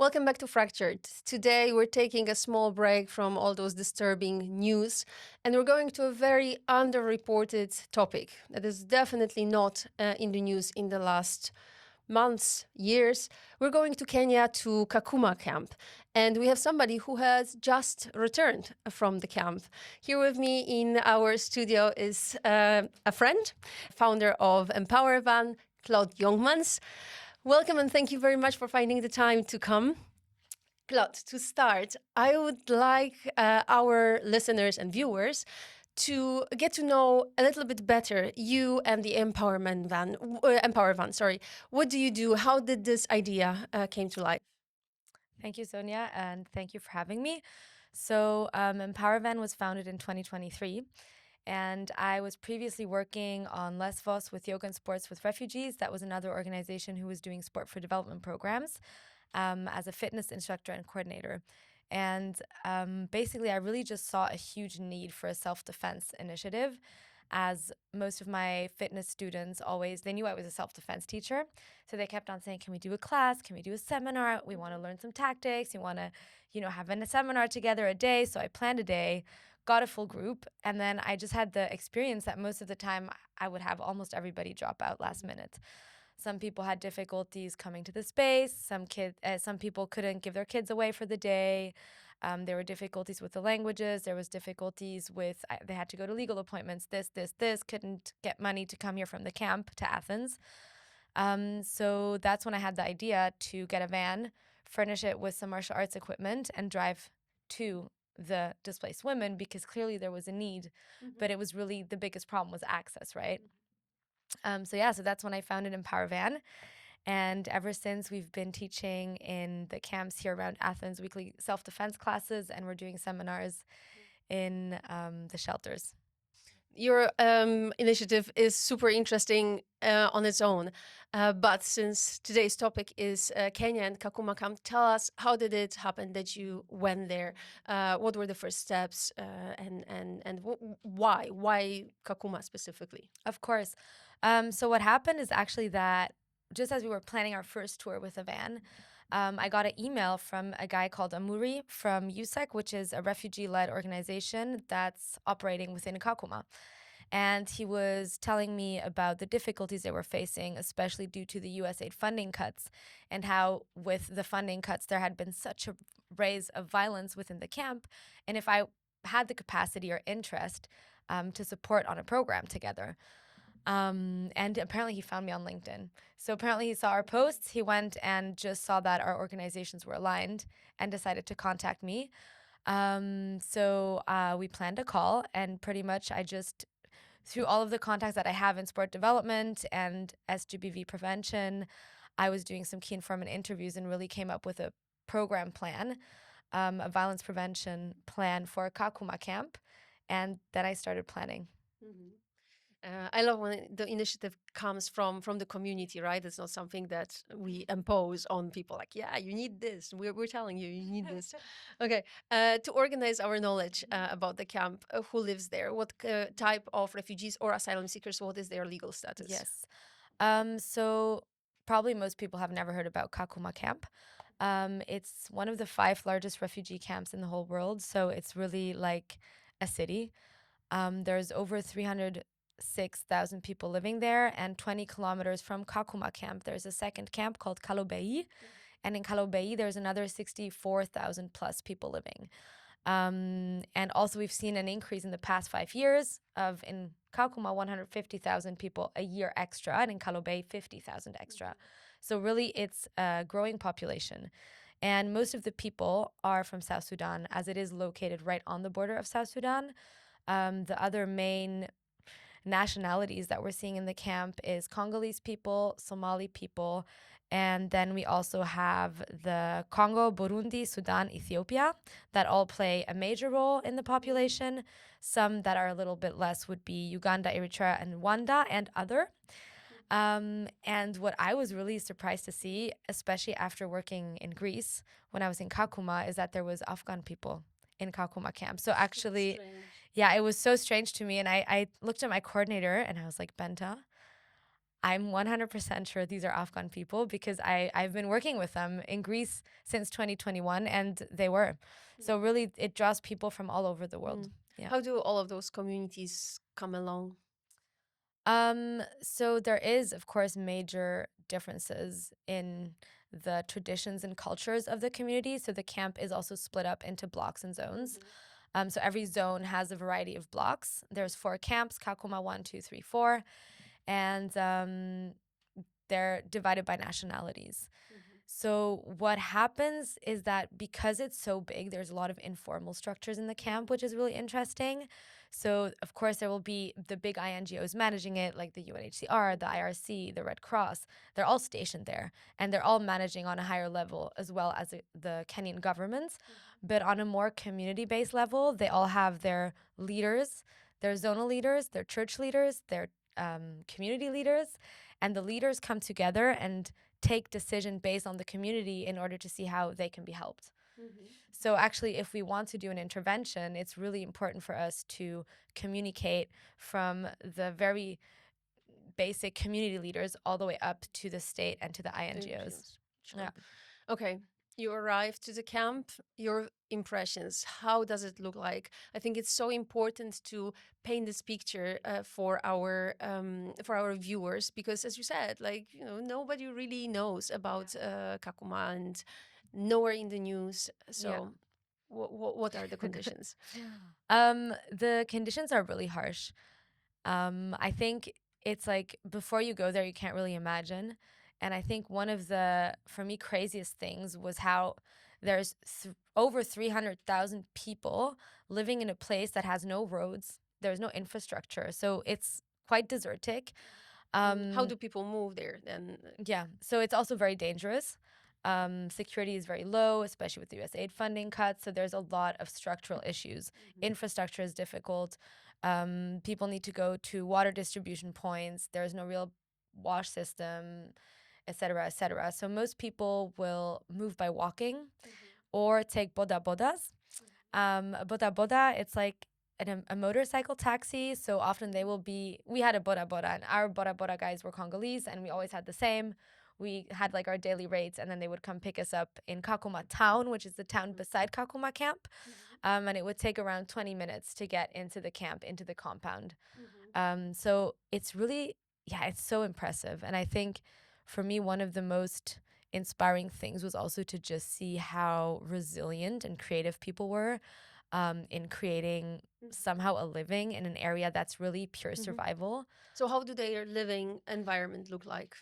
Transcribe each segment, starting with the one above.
Welcome back to Fractured. Today we're taking a small break from all those disturbing news and we're going to a very underreported topic that is definitely not in the news in the last months, years. We're going to Kenya to Kakuma camp and we have somebody who has just returned from the camp. Here with me in our studio is a friend, founder of EmpowerVan, Claude Jonkmans. Welcome and thank you very much for finding the time to come. Claude, to start, I would like our listeners and viewers to get to know a little bit better you and the EmpowerVan. Sorry, what do you do? How did this idea came to life? Thank you, Sonia, and thank you for having me. So, EmpowerVan was founded in 2023, and I was previously working on Lesvos with Yoga and Sports with Refugees. That was another organization who was doing sport for development programs as a fitness instructor and coordinator. And basically, I really just saw a huge need for a self-defense initiative, as most of my fitness students they knew I was a self-defense teacher. So they kept on saying, can we do a class? Can we do a seminar? We want to learn some tactics. We want to, have a seminar together a day. So I planned a day, got a full group. And then I just had the experience that most of the time I would have almost everybody drop out last minute. Some people had difficulties coming to the space. Some people couldn't give their kids away for the day. There were difficulties with the languages. There was difficulties with they had to go to legal appointments. This. Couldn't get money to come here from the camp to Athens. So that's when I had the idea to get a van, furnish it with some martial arts equipment, and drive to the displaced women, because clearly there was a need, but it was really the biggest problem was access, right? So that's when I founded EmpowerVan. And ever since, we've been teaching in the camps here around Athens, weekly self-defense classes, and we're doing seminars in the shelters. Your initiative is super interesting on its own. But since today's topic is Kenya and Kakuma camp, tell us, how did it happen that you went there? What were the first steps and why? Why Kakuma specifically? Of course. So what happened is actually that just as we were planning our first tour with a van, I got an email from a guy called Amuri from USEC, which is a refugee-led organization that's operating within Kakuma. And he was telling me about the difficulties they were facing, especially due to the USAID funding cuts, and how with the funding cuts, there had been such a rise of violence within the camp. And if I had the capacity or interest to support on a program together. And apparently he found me on LinkedIn. So apparently he saw our posts. He went and just saw that our organizations were aligned and decided to contact me. So we planned a call, and pretty much I just, through all of the contacts that I have in sport development and SGBV prevention, I was doing some key informant interviews and really came up with a program plan, a violence prevention plan for Kakuma camp. And then I started planning. Mm-hmm. I love when the initiative comes from the community, right? It's not something that we impose on people like, yeah, you need this. We're telling you, you need this. Okay. To organize our knowledge about the camp, who lives there? What type of refugees or asylum seekers? What is their legal status? Yes. So probably most people have never heard about Kakuma camp. It's one of the 5 largest refugee camps in the whole world. So it's really like a city. There's over 306,000 people living there, and 20 kilometers from Kakuma camp, there's a second camp called Kalobei. And in Kalobei, there's another 64,000 plus people living. And also we've seen an increase in the past 5 years of, in Kakuma, 150,000 people a year extra, and in Kalobei, 50,000 extra. So really it's a growing population. And most of the people are from South Sudan, as it is located right on the border of South Sudan. The other main nationalities that we're seeing in the camp is Congolese people, Somali people, and then we also have the Congo, Burundi, Sudan, Ethiopia that all play a major role in the population. Some that are a little bit less would be Uganda, Eritrea, and Rwanda, and other. And what I was really surprised to see, especially after working in Greece when I was in Kakuma, is that there was Afghan people in Kakuma camp. So actually, yeah, it was so strange to me. And I looked at my coordinator and I was like, Benta, I'm 100% sure these are Afghan people because I've been working with them in Greece since 2021 and they were. So really it draws people from all over the world. Yeah. How do all of those communities come along? So there is, of course, major differences in the traditions and cultures of the community. So the camp is also split up into blocks and zones. So every zone has a variety of blocks. There's 4 camps, Kakuma 1, 2, 3, 4. And they're divided by nationalities. So what happens is that because it's so big, there's a lot of informal structures in the camp, which is really interesting. So of course there will be the big INGOs managing it, like the UNHCR, the IRC, the Red Cross. They're all stationed there, and they're all managing on a higher level as well as the Kenyan governments. But on a more community-based level, they all have their leaders, their zonal leaders, their church leaders, their community leaders, and the leaders come together and take decision based on the community in order to see how they can be helped. So actually, if we want to do an intervention, it's really important for us to communicate from the very basic community leaders all the way up to the state and to the INGOs. Sure. Yeah. Okay. You arrive to the camp, your impressions, how does it look like? I think it's so important to paint this picture for our viewers, because as you said, like, nobody really knows about Kakuma, and nowhere in the news. So what are the conditions? The conditions are really harsh. I think it's like before you go there, you can't really imagine. And I think one of the, for me, craziest things was how there's over 300,000 people living in a place that has no roads. There's no infrastructure. So it's quite desertic. How do people move there then? Yeah. So it's also very dangerous. Security is very low, especially with the US aid funding cuts. So there's a lot of structural issues. Infrastructure is difficult. People need to go to water distribution points. There's no real wash system, et cetera, et cetera. So most people will move by walking or take boda bodas. Boda boda, it's like a motorcycle taxi. So often they will be, we had a boda boda, and our boda boda guys were Congolese, and we always had the same. We had like our daily rates, and then they would come pick us up in Kakuma town, which is the town beside Kakuma camp. And it would take around 20 minutes to get into the camp, into the compound. So it's really, it's so impressive. And I think for me, one of the most inspiring things was also to just see how resilient and creative people were in creating somehow a living in an area that's really pure survival. So how do their living environment look like?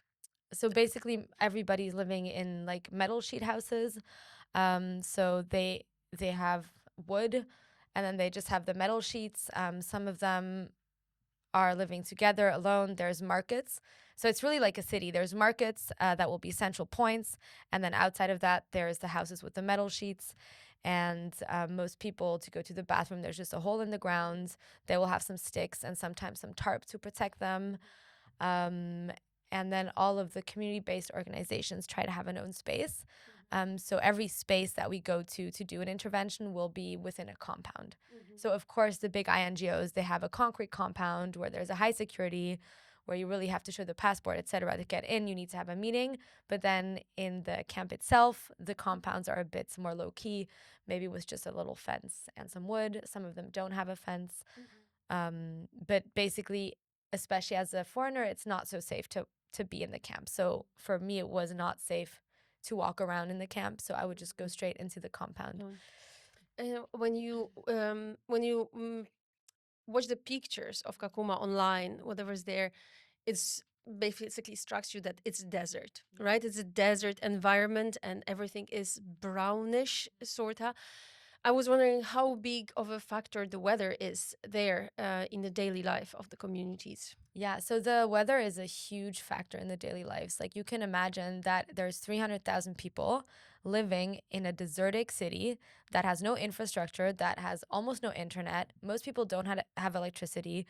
So basically everybody's living in like metal sheet houses. So they have wood, and then they just have the metal sheets. Some of them are living together alone. There's markets. So it's really like a city. There's markets that will be central points. And then outside of that, there's the houses with the metal sheets. And most people, to go to the bathroom, there's just a hole in the ground. They will have some sticks and sometimes some tarp to protect them. And then all of the community-based organizations try to have an own space. So every space that we go to do an intervention will be within a compound. So of course, the big INGOs, they have a concrete compound where there's a high security, where you really have to show the passport, et cetera. To get in, you need to have a meeting. But then in the camp itself, the compounds are a bit more low-key, maybe with just a little fence and some wood. Some of them don't have a fence. But basically, especially as a foreigner, it's not so safe to be in the camp. So for me, it was not safe to walk around in the camp. So I would just go straight into the compound. When you watch the pictures of Kakuma online, whatever's there, it's basically strikes you that it's desert, right? It's a desert environment and everything is brownish, sorta. I was wondering how big of a factor the weather is there in the daily life of the communities. Yeah, so the weather is a huge factor in the daily lives. Like you can imagine that there's 300,000 people living in a desertic city that has no infrastructure, that has almost no internet. Most people don't have electricity.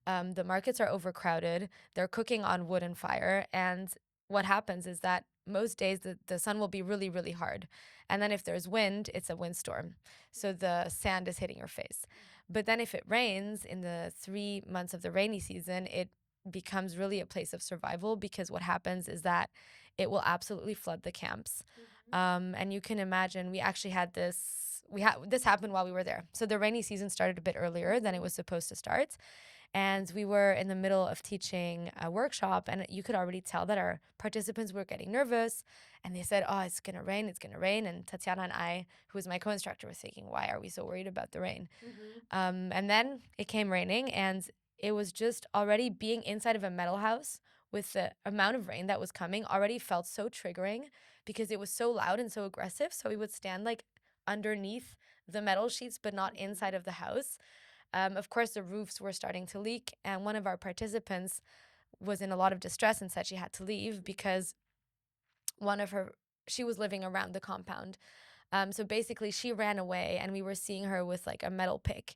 The markets are overcrowded. They're cooking on wood and fire. And what happens is that most days the sun will be really, really hard. And then if there's wind, it's a windstorm. So the sand is hitting your face. But then if it rains in the 3 months of the rainy season, it becomes really a place of survival, because what happens is that it will absolutely flood the camps. And you can imagine, we actually had this, this happened while we were there. So the rainy season started a bit earlier than it was supposed to start. And we were in the middle of teaching a workshop, and you could already tell that our participants were getting nervous. And they said, oh, it's going to rain, it's going to rain. And Tatiana and I, who was my co-instructor, was thinking, why are we so worried about the rain? And then it came raining, and it was just already being inside of a metal house with the amount of rain that was coming already felt so triggering, because it was so loud and so aggressive. So we would stand like underneath the metal sheets, but not inside of the house. Of course, the roofs were starting to leak, and one of our participants was in a lot of distress and said she had to leave because she was living around the compound. So basically, she ran away, and we were seeing her with like a metal pick,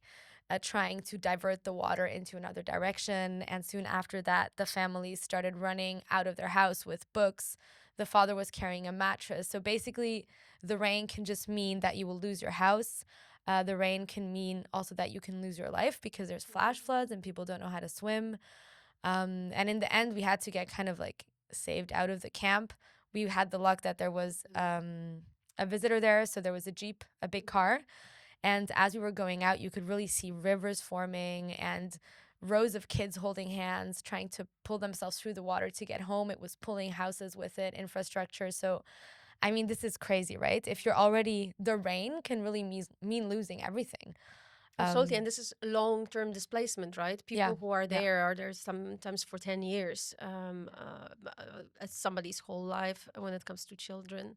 trying to divert the water into another direction. And soon after that, the families started running out of their house with books. The father was carrying a mattress. So basically, the rain can just mean that you will lose your house. The rain can mean also that you can lose your life, because there's flash floods and people don't know how to swim. And in the end, we had to get kind of like saved out of the camp. We had the luck that there was a visitor there. So there was a Jeep, a big car. And as we were going out, you could really see rivers forming and rows of kids holding hands, trying to pull themselves through the water to get home. It was pulling houses with it, infrastructure. So, I mean, this is crazy, right? If you're already, the rain can really mean losing everything. Absolutely, and this is long-term displacement, right? People who are there sometimes for 10 years, as somebody's whole life when it comes to children.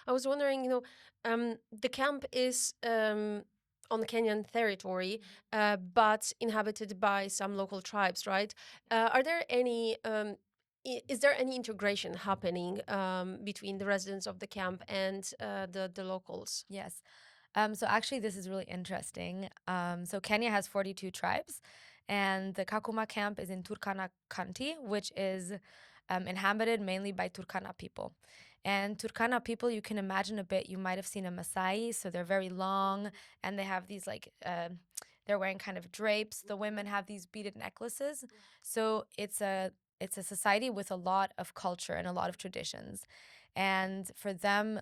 I was wondering, the camp is on Kenyan territory, but inhabited by some local tribes, right? Are there any is there any integration happening between the residents of the camp and the locals? Yes. So actually, this is really interesting. So Kenya has 42 tribes, and the Kakuma camp is in Turkana County, which is inhabited mainly by Turkana people. And Turkana people, you can imagine a bit, you might have seen a Maasai, so they're very long, and they have these like, they're wearing kind of drapes. The women have these beaded necklaces. So it's a society with a lot of culture and a lot of traditions. And for them,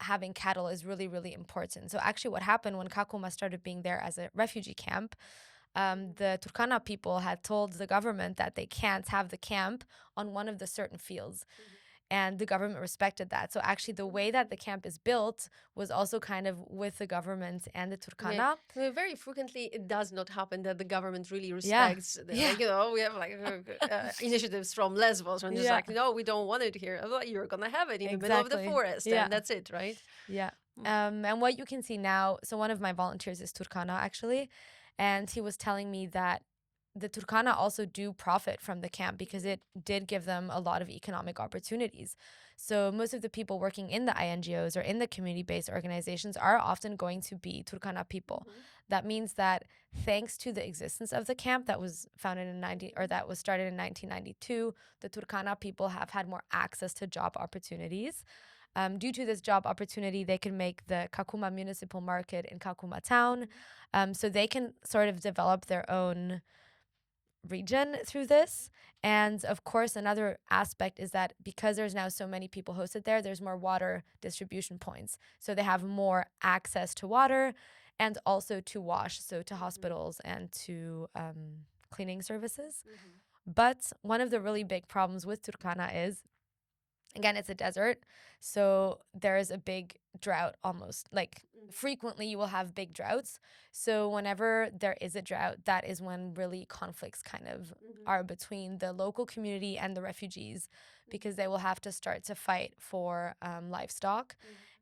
having cattle is really, really important. So actually what happened when Kakuma started being there as a refugee camp, the Turkana people had told the government that they can't have the camp on one of the certain fields. And the government respected that. So actually the way that the camp is built was also kind of with the government and the Turkana. Yeah. Very frequently it does not happen that the government really respects like, we have like initiatives from Lesbos when it's like, no, we don't want it here. You're gonna have it in the middle of the forest, and that's it, right? And what you can see now, so one of my volunteers is Turkana actually, and he was telling me that the Turkana also do profit from the camp because it did give them a lot of economic opportunities. So most of the people working in the INGOs or in the community-based organizations are often going to be Turkana people. That means that thanks to the existence of the camp that was founded in that was started in 1992, the Turkana people have had more access to job opportunities. Due to this job opportunity, they can make the Kakuma Municipal Market in Kakuma Town. So they can sort of develop their own region through this. And of course, another aspect is that because there's now so many people hosted there, there's more water distribution points. So they have more access to water and also to wash, so to hospitals and to cleaning services. But one of the really big problems with Turkana is, again, it's a desert, so there is a big drought almost. Like frequently you will have big droughts. So whenever there is a drought, that is when really conflicts kind of are between the local community and the refugees, because they will have to start to fight for livestock.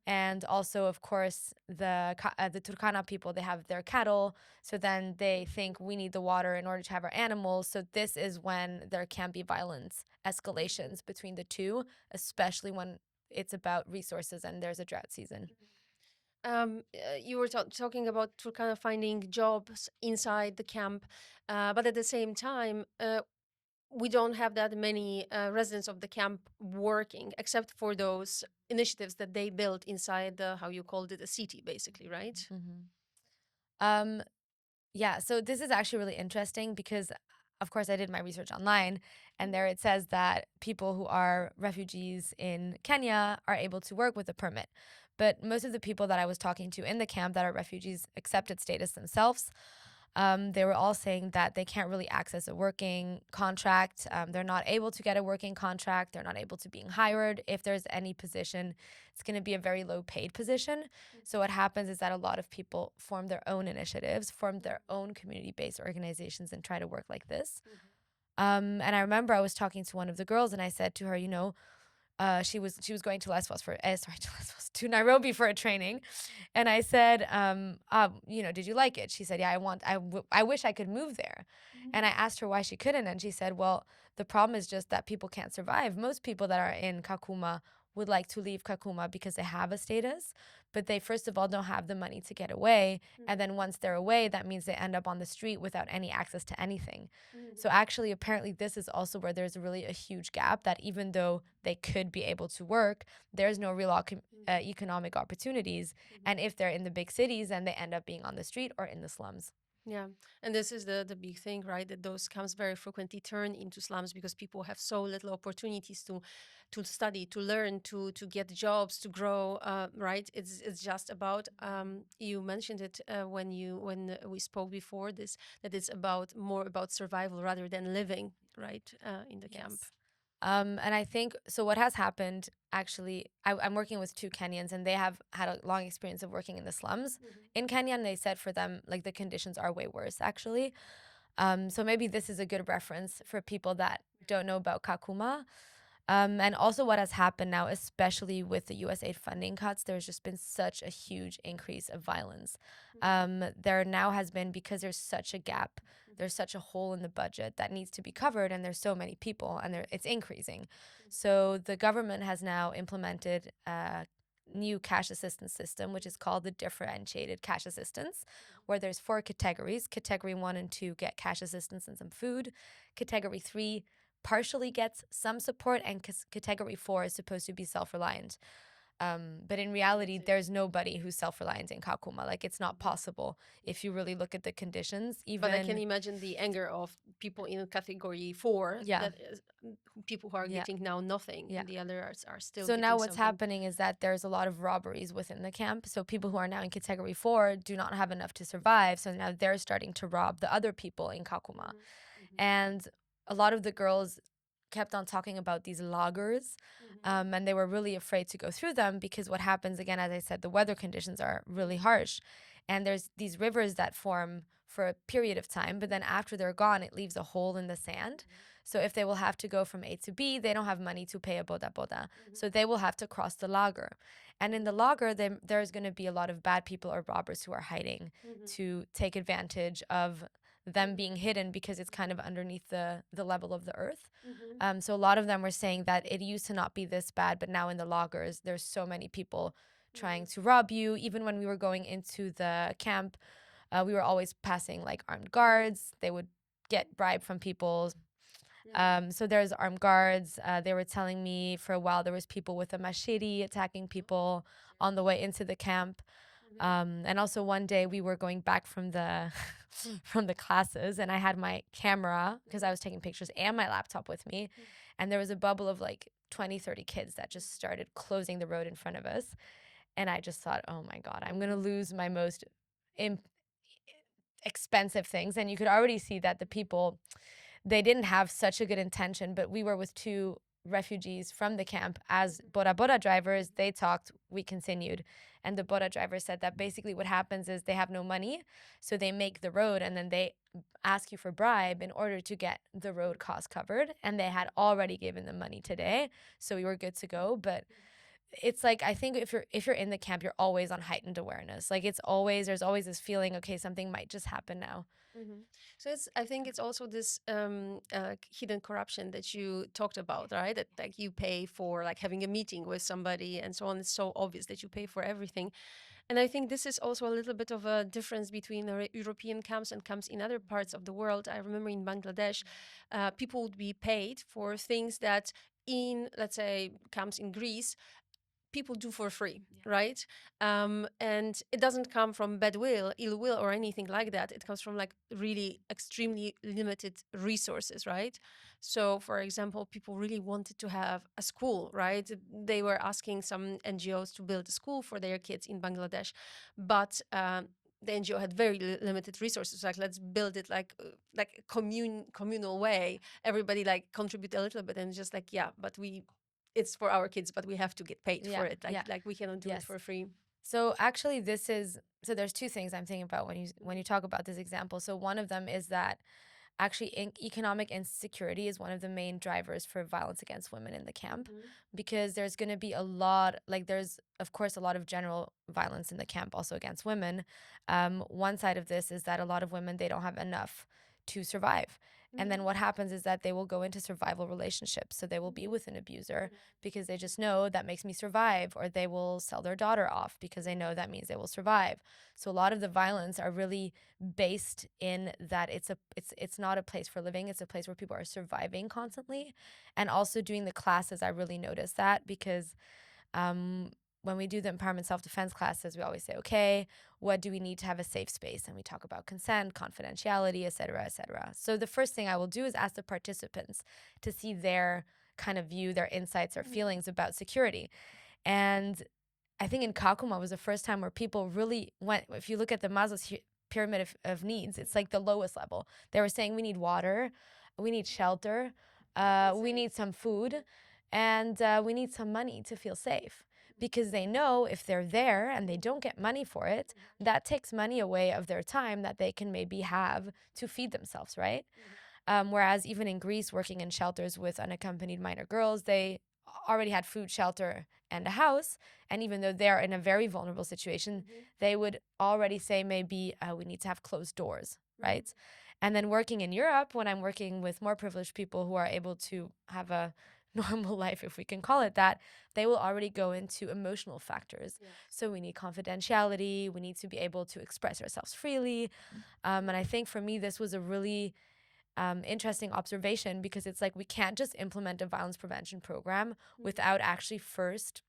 And also, of course, the Turkana people, they have their cattle. So then they think we need the water in order to have our animals. So this is when there can be violence escalations between the two, especially when it's about resources and there's a drought season. You were talking about Turkana finding jobs inside the camp, but at the same time, we don't have that many residents of the camp working, except for those initiatives that they built inside the, how you called it, a city, basically, right? Yeah, so this is actually really interesting because of course, I did my research online, and there it says that people who are refugees in Kenya are able to work with a permit. But most of the people that I was talking to in the camp that are refugees accepted status themselves. They were all saying that they can't really access a working contract. They're not able to get a working contract. They're not able to being hired. If there's any position, it's going to be a very low paid position. So what happens is that a lot of people form their own initiatives, form their own community-based organizations and try to work like this. And I remember I was talking to one of the girls and I said to her, you know, she was going to to Nairobi for a training, and I said, you know, did you like it? She said, yeah, I wish I could move there, and I asked her why she couldn't, and she said, well, the problem is just that people can't survive. Most people that are in Kakuma would like to leave Kakuma because they have a status, but they first of all don't have the money to get away, and then once they're away, that means they end up on the street without any access to anything. So actually, apparently, this is also where there's really a huge gap that even though they could be able to work, there's no real economic opportunities. And if they're in the big cities, then they end up being on the street or in the slums. Yeah, and this is the big thing, right? That those camps very frequently turn into slums because people have so little opportunities to study, to learn, to get jobs, to grow. Right? It's just about. You mentioned it when we spoke before this, that it's about more about survival rather than living, right? In the camp. Yes. And I think so. What has happened actually, I'm working with two Kenyans, and they have had a long experience of working in the slums in Kenya. And they said for them, like the conditions are way worse actually. So maybe this is a good reference for people that don't know about Kakuma. And also what has happened now, especially with the USAID funding cuts, there's just been such a huge increase of violence. There now has been, because there's such a gap, there's such a hole in the budget that needs to be covered, and there's so many people, and it's increasing. So the government has now implemented a new cash assistance system, which is called the differentiated cash assistance, where there's 4 categories. Category 1 and 2 get cash assistance and some food. Category 3 partially gets some support, and category 4 is supposed to be self-reliant. But in reality, there's nobody who's self-reliant in Kakuma. Like, it's not possible if you really look at the conditions. But I can imagine the anger of people in category 4, that is, people who are getting now nothing, and the others are still. So now what's happening is that there's a lot of robberies within the camp. So people who are now in category 4 do not have enough to survive. So now they're starting to rob the other people in Kakuma. And a lot of the girls kept on talking about these lagers, and they were really afraid to go through them because what happens, again, as I said, the weather conditions are really harsh, and there's these rivers that form for a period of time, but then after they're gone, it leaves a hole in the sand. So if they will have to go from A to B, they don't have money to pay a boda boda. So they will have to cross the lager. And in the lager, there's going to be a lot of bad people or robbers who are hiding to take advantage of them being hidden because it's kind of underneath the level of the earth. So a lot of them were saying that it used to not be this bad, but now in the lagers, there's so many people trying to rob you. Even when we were going into the camp, we were always passing like armed guards. They would get bribe from people. So there's armed guards. They were telling me for a while there was people with a machete attacking people on the way into the camp. And also one day we were going back from the from the classes, and I had my camera because I was taking pictures and my laptop with me, and there was a bubble of like 20-30 kids that just started closing the road in front of us, and I just thought, oh my god, I'm gonna lose my most expensive things. And you could already see that the people, they didn't have such a good intention, but we were with 2 refugees from the camp as Bora Bora drivers. They talked, we continued, and the Bora driver said that basically what happens is they have no money, so they make the road and then they ask you for bribe in order to get the road cost covered, and they had already given them money today, so we were good to go. But it's like, I think if you're in the camp, you're always on heightened awareness. Like, there's always this feeling, okay, something might just happen now. So I think it's also this hidden corruption that you talked about, right? That like you pay for like having a meeting with somebody and so on. It's so obvious that you pay for everything. And I think this is also a little bit of a difference between European camps and camps in other parts of the world. I remember in Bangladesh, people would be paid for things that in, let's say, camps in Greece, people do for free, right? And it doesn't come from ill will, or anything like that. It comes from like really extremely limited resources, right? So, for example, people really wanted to have a school, right? They were asking some NGOs to build a school for their kids in Bangladesh, but the NGO had very limited resources. Like, let's build it like a communal way. Everybody like contribute a little bit, and just like, yeah, but it's for our kids, but we have to get paid for it. Like we cannot do it for free. So actually, there's two things I'm thinking about when you talk about this example. So one of them is that actually economic insecurity is one of the main drivers for violence against women in the camp, because there's going to be there's of course a lot of general violence in the camp also against women. One side of this is that a lot of women, they don't have enough to survive. And then what happens is that they will go into survival relationships. So they will be with an abuser because they just know that makes me survive, or they will sell their daughter off because they know that means they will survive. So a lot of the violence are really based in that it's not a place for living, it's a place where people are surviving constantly. And also doing the classes, I really noticed that, because when we do the empowerment self-defense classes, we always say, okay, what do we need to have a safe space? And we talk about consent, confidentiality, et cetera, et cetera. So the first thing I will do is ask the participants to see their kind of view, their insights, or feelings about security. And I think in Kakuma was the first time where people really went, if you look at the Maslow's pyramid of needs, it's like the lowest level. They were saying we need water, we need shelter, we need some food, and we need some money to feel safe. Because they know if they're there and they don't get money for it, that takes money away of their time that they can maybe have to feed themselves, right? Whereas even in Greece, working in shelters with unaccompanied minor girls, they already had food, shelter, and a house. And even though they're in a very vulnerable situation, they would already say maybe we need to have closed doors, right? And then working in Europe, when I'm working with more privileged people who are able to have a normal life, if we can call it that, they will already go into emotional factors. So we need confidentiality, we need to be able to express ourselves freely. And I think for me, this was a really interesting observation, because it's like we can't just implement a violence prevention program without actually first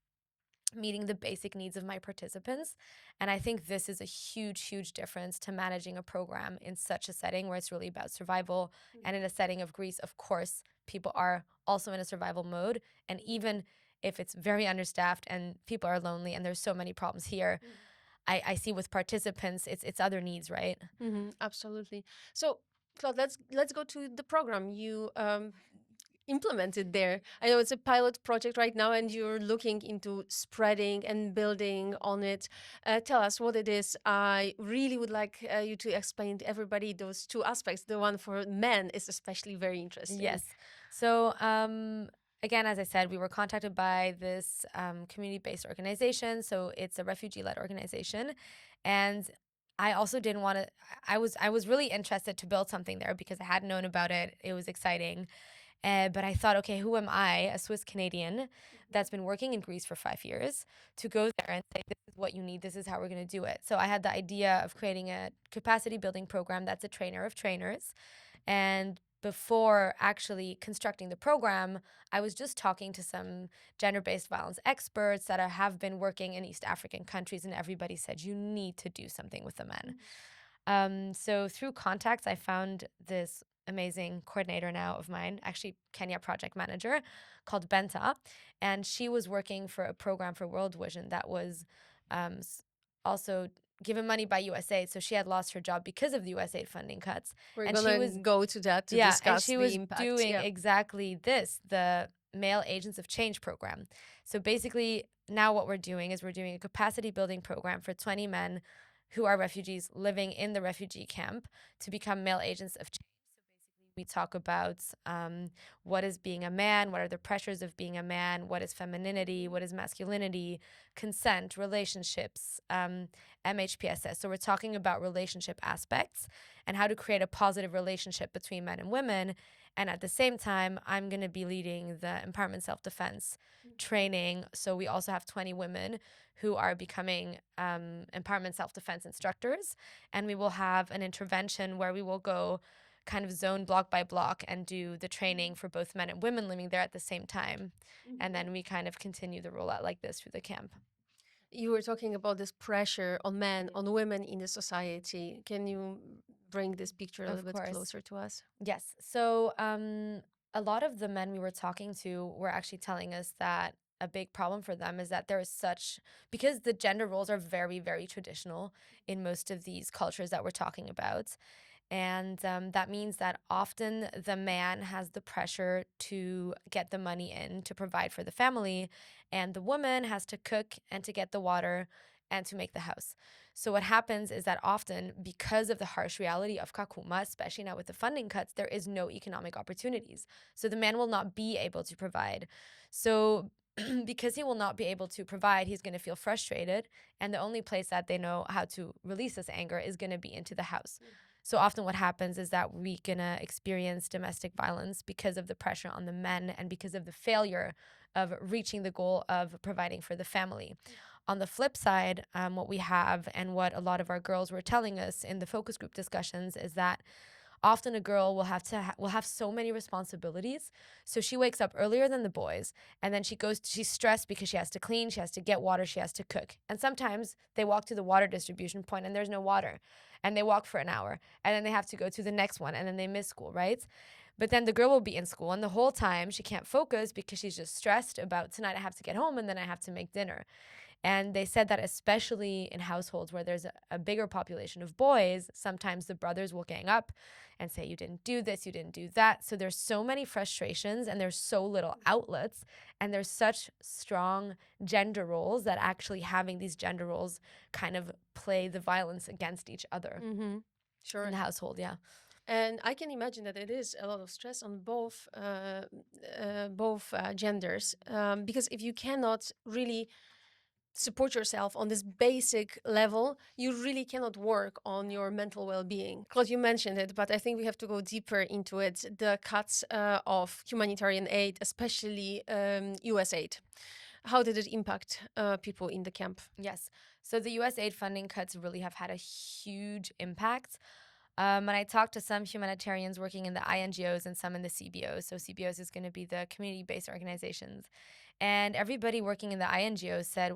meeting the basic needs of my participants. And I think this is a huge, huge difference to managing a program in such a setting where it's really about survival. And in a setting of Greece, of course, people are also in a survival mode. And even if it's very understaffed and people are lonely and there's so many problems here, I see with participants, it's other needs, right? Absolutely. So, Claude, let's go to the program you implemented there. I know it's a pilot project right now, and you're looking into spreading and building on it. Tell us what it is. I really would like you to explain to everybody those two aspects. The one for men is especially very interesting. Yes. So, again, as I said, we were contacted by this community-based organization. So it's a refugee-led organization. And I also didn't want to, I was really interested to build something there because I hadn't known about it. It was exciting. But I thought, okay, who am I, a Swiss Canadian that's been working in Greece for 5 years, to go there and say, this is what you need, this is how we're going to do it. So I had the idea of creating a capacity building program that's a trainer of trainers. And before actually constructing the program, I was just talking to some gender-based violence experts that have been working in East African countries, and everybody said, you need to do something with the men. So through contacts, I found this amazing coordinator now of mine, actually Kenya project manager, called Benta. And she was working for a program for World Vision that was also given money by USAID. So she had lost her job because of the USAID funding cuts. We're going to go to that to discuss and she was the impact. doing exactly this, the Male Agents of Change program. So basically, now what we're doing is we're doing a capacity building program for 20 men who are refugees living in the refugee camp to become male agents of change. We talk about what is being a man, what are the pressures of being a man, what is femininity, what is masculinity, consent, relationships, MHPSS. So we're talking about relationship aspects and how to create a positive relationship between men and women. And at the same time, I'm going to be leading the empowerment self-defense training. So we also have 20 women who are becoming empowerment self-defense instructors. And we will have an intervention where we will go kind of zone block by block and do the training for both men and women living there at the same time. And then we kind of continue the rollout like this through the camp. You were talking about this pressure on men, on women in the society. Can you bring this picture a little Of bit course. closer to us? Yes. So a lot of the men we were talking to were actually telling us that a big problem for them is that there is such, because the gender roles are very, very traditional in most of these cultures that we're talking about. And that means that often the man has the pressure to get the money in to provide for the family, and the woman has to cook and to get the water and to make the house. So, what happens is that often, because of the harsh reality of Kakuma, especially now with the funding cuts, there is no economic opportunities. So, the man will not be able to provide. So, because he will not be able to provide, he's going to feel frustrated. And the only place that they know how to release this anger is going to be into the house. So often what happens is that we're going to experience domestic violence because of the pressure on the men and because of the failure of reaching the goal of providing for the family. On the flip side, what we have and what a lot of our girls were telling us in the focus group discussions is that often a girl will have so many responsibilities. So she wakes up earlier than the boys, and then she's stressed because she has to clean, she has to get water, she has to cook. And sometimes they walk to the water distribution point and there's no water, and they walk for an hour, and then they have to go to the next one, and then they miss school, right? But then the girl will be in school, and the whole time she can't focus because she's just stressed about tonight I have to get home and then I have to make dinner. And they said that especially in households where there's a bigger population of boys, sometimes the brothers will gang up and say, you didn't do this, you didn't do that. So there's so many frustrations and there's so little outlets, and there's such strong gender roles that actually having these gender roles kind of play the violence against each other Sure. in the household, yeah. And I can imagine that it is a lot of stress on both genders, because if you cannot really support yourself on this basic level, you really cannot work on your mental well-being. Claude, you mentioned it, but I think we have to go deeper into it. The cuts of humanitarian aid, especially US aid. How did it impact people in the camp? Yes. So the US aid funding cuts really have had a huge impact. And I talked to some humanitarians working in the INGOs and some in the CBOs. So CBOs is going to be the community-based organizations. And everybody working in the INGOs said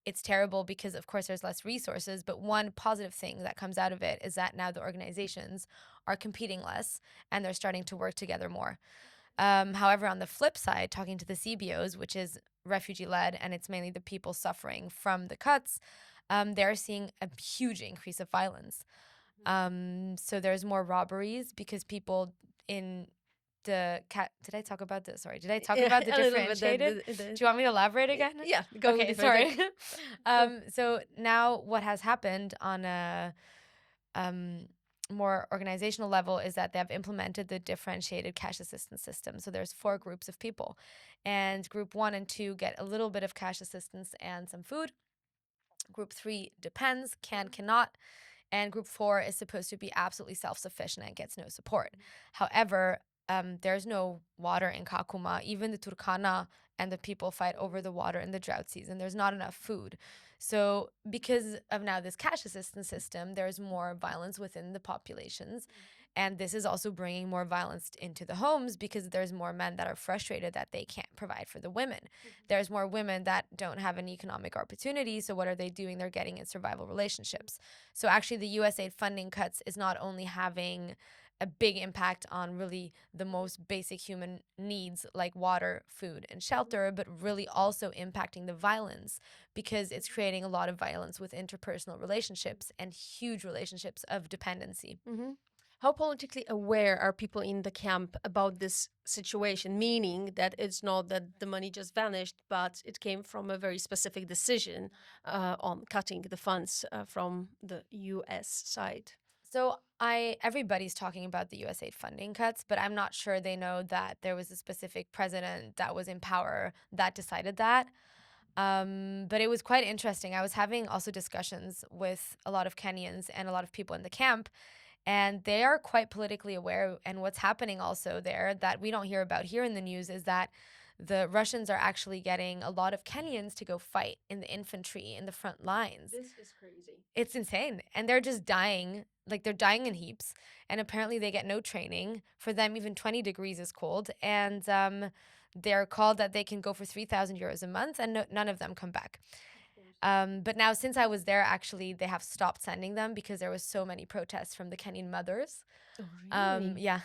it's terrible because, of course, there's less resources. But one positive thing that comes out of it is that now the organizations are competing less and they're starting to work together more. However, on the flip side, talking to the CBOs, which is refugee-led, and it's mainly the people suffering from the cuts, they're seeing a huge increase of violence. So there's more robberies because people in the did I talk about this? Sorry, did I talk about the a little bit, differentiated? Do you want me to elaborate again? Yeah, go Okay, deeper. sorry. So now what has happened on a more organizational level is that they have implemented the differentiated cash assistance system. So there's 4 groups of people, and group 1 and 2 get a little bit of cash assistance and some food. Group 3 depends, cannot. And group 4 is supposed to be absolutely self-sufficient and gets no support. However, there's no water in Kakuma. Even the Turkana and the people fight over the water in the drought season. There's not enough food. So because of now this cash assistance system, there's more violence within the populations. And this is also bringing more violence into the homes because there's more men that are frustrated that they can't provide for the women. There's more women that don't have an economic opportunity. So what are they doing? They're getting in survival relationships. So actually the USAID funding cuts is not only having a big impact on really the most basic human needs like water, food, and shelter, but really also impacting the violence because it's creating a lot of violence with interpersonal relationships and huge relationships of dependency. How politically aware are people in the camp about this situation? Meaning that it's not that the money just vanished, but it came from a very specific decision on cutting the funds from the US side. So everybody's talking about the USAID funding cuts, but I'm not sure they know that there was a specific president that was in power that decided that. But it was quite interesting. I was having also discussions with a lot of Kenyans and a lot of people in the camp, and they are quite politically aware. And what's happening also there that we don't hear about here in the news is that the Russians are actually getting a lot of Kenyans to go fight in the infantry in the front lines. This is crazy. It's insane. And they're just dying. Like, they're dying in heaps. And apparently they get no training. For them, even 20 degrees is cold. And they're called that they can go for 3,000 euros a month, and none of them come back. But now, since I was there, actually, they have stopped sending them because there was so many protests from the Kenyan mothers. Oh, really? Yeah.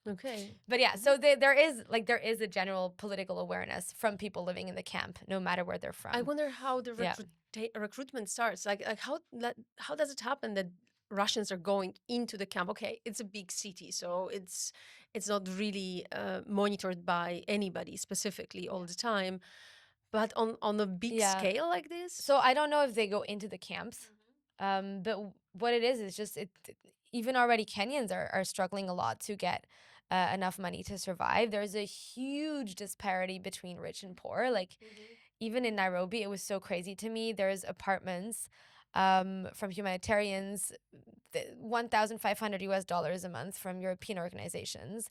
Okay. But yeah, so there is a general political awareness from people living in the camp, no matter where they're from. I wonder how the recruitment starts. Like how does it happen that Russians are going into the camp? Okay, it's a big city, so it's not really monitored by anybody specifically all the time. But on a big scale like this? So I don't know if they go into the camps, but what it is just even already Kenyans are struggling a lot to get enough money to survive. There's a huge disparity between rich and poor. Like even in Nairobi, it was so crazy to me. There's apartments from humanitarians, $1,500 a month from European organizations.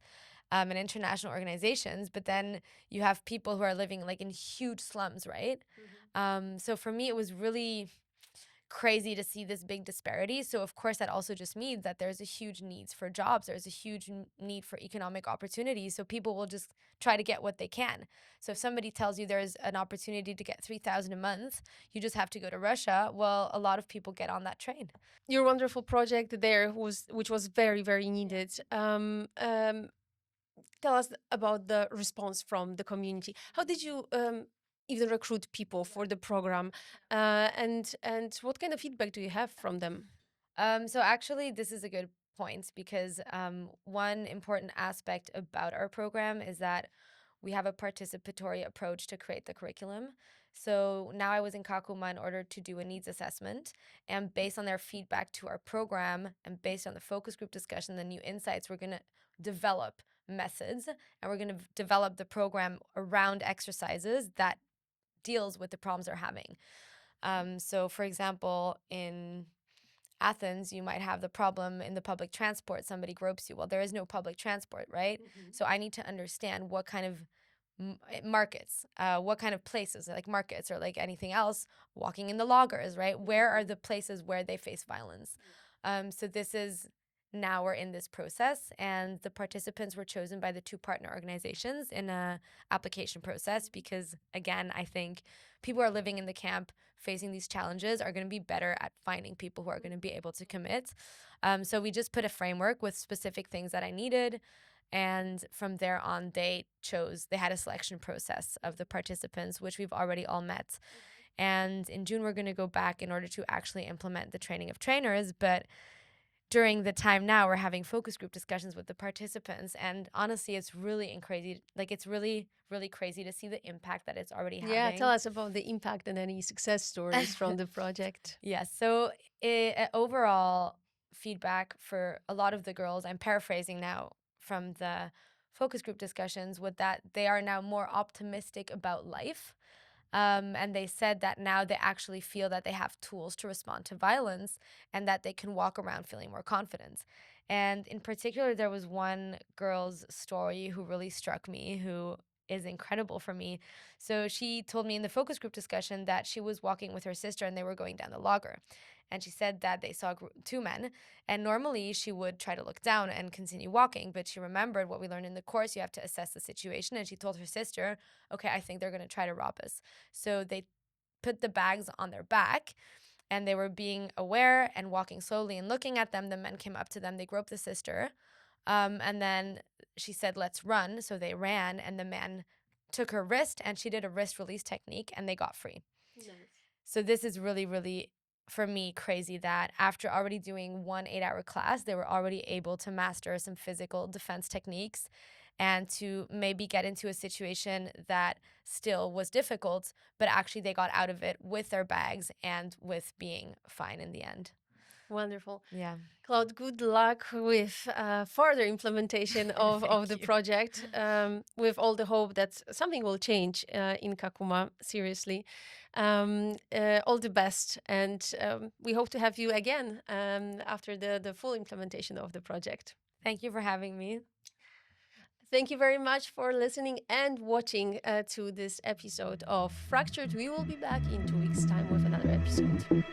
And international organizations, but then you have people who are living like in huge slums, right? So for me, it was really crazy to see this big disparity. So of course, that also just means that there's a huge needs for jobs. There's a huge need for economic opportunity. So people will just try to get what they can. So if somebody tells you there's an opportunity to get 3,000 a month, you just have to go to Russia. Well, a lot of people get on that train. Your wonderful project there which was very, very needed. Tell us about the response from the community. How did you even recruit people for the program, and what kind of feedback do you have from them? So actually, this is a good point because one important aspect about our program is that we have a participatory approach to create the curriculum. So now I was in Kakuma in order to do a needs assessment, and based on their feedback to our program and based on the focus group discussion, the new insights, we're going to develop methods, and we're going to develop the program around exercises that deals with the problems they're having. So for example, in Athens, you might have the problem in the public transport, somebody gropes you. Well, there is no public transport, right? So I need to understand what kind of markets, what kind of places, like markets or like anything else, walking in the loggers, right? Where are the places where they face violence? So this is, now we're in this process, and the participants were chosen by the two partner organizations in a application process because, again, I think people who are living in the camp facing these challenges are going to be better at finding people who are going to be able to commit. So we just put a framework with specific things that I needed. And from there on, they had a selection process of the participants, which we've already all met. And in June, we're going to go back in order to actually implement the training of trainers. But during the time now, we're having focus group discussions with the participants. And honestly, it's really crazy. Like, it's really, really crazy to see the impact that it's already having. Yeah, tell us about the impact and any success stories from the project. Yes. So overall feedback for a lot of the girls, I'm paraphrasing now from the focus group discussions, with that they are now more optimistic about life. And they said that now they actually feel that they have tools to respond to violence and that they can walk around feeling more confident. And in particular, there was one girl's story who really struck me, who is incredible for me. So she told me in the focus group discussion that she was walking with her sister and they were going down the logger. And she said that they saw two men, and normally she would try to look down and continue walking, but she remembered what we learned in the course. You have to assess the situation, and she told her sister, okay, I think they're going to try to rob us. So they put the bags on their back, and they were being aware and walking slowly and looking at them. The men came up to them, they groped the sister, and then she said, let's run. So they ran, and the man took her wrist, and she did a wrist release technique, and they got free. Nice. So this is really, really, for me, crazy that after already doing one 8-hour class, they were already able to master some physical defense techniques and to maybe get into a situation that still was difficult, but actually they got out of it with their bags and with being fine in the end. Wonderful. Yeah. Claude, good luck with further implementation of the project, with all the hope that something will change in Kakuma, seriously. All the best, and we hope to have you again after the full implementation of the project. Thank you for having me. Thank you very much for listening and watching to this episode of Fractured. We will be back in 2 weeks' time with another episode.